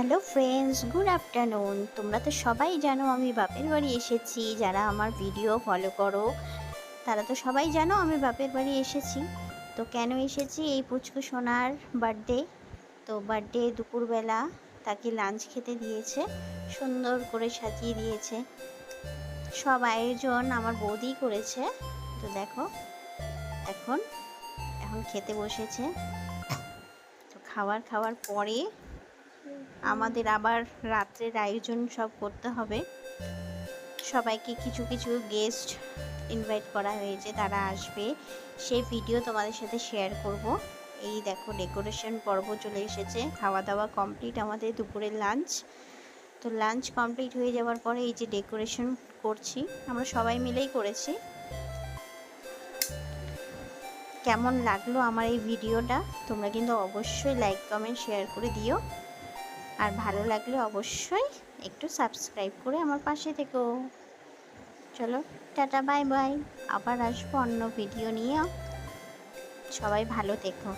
Hello friends, good afternoon. তোমরা তো সবাই জানো আমি বাপের বাড়ি এসেছি। যারা আমার ভিডিও ফলো করো তারা তো সবাই জানো আমি বাপের বাড়ি এসেছি। তো কেন এসেছি, এই পুচকু সোনার বার্থডে। তো বার্থডে দুপুরবেলা তাকে লাঞ্চ খেতে দিয়েছে, সুন্দর করে সাজিয়ে দিয়েছে। সব আয়োজন আমার বৌদি করেছে। তো দেখো এখন এখন খেতে বসেছে। তো খাওয়ার পরে আমাদের আবার রাত্রের আয়োজন সব করতে হবে। সবাইকে কিছু কিছু গেস্ট ইনভাইট করা হয়েছে, তারা আসবে, সেই ভিডিও তোমাদের সাথে শেয়ার করব। এই দেখো ডেকোরেশন পর্ব চলে এসেছে। খাওয়া দাওয়া কমপ্লিট, আমাদের দুপুরের লাঞ্চ। তো লাঞ্চ কমপ্লিট হয়ে যাওয়ার পরে এই যে ডেকোরেশন করছি, আমরা সবাই মিলেই করেছি। কেমন লাগলো আমার এই ভিডিওটা তোমরা কিন্তু অবশ্যই লাইক কমেন্ট শেয়ার করে দিও। আর ভালো লাগলে অবশ্যই একটু সাবস্ক্রাইব করে আমার পাশে থেকো। চলো টাটা, বাই বাই। আবার আসবো অন্য ভিডিও নিয়ে। সবাই ভালো থেকো।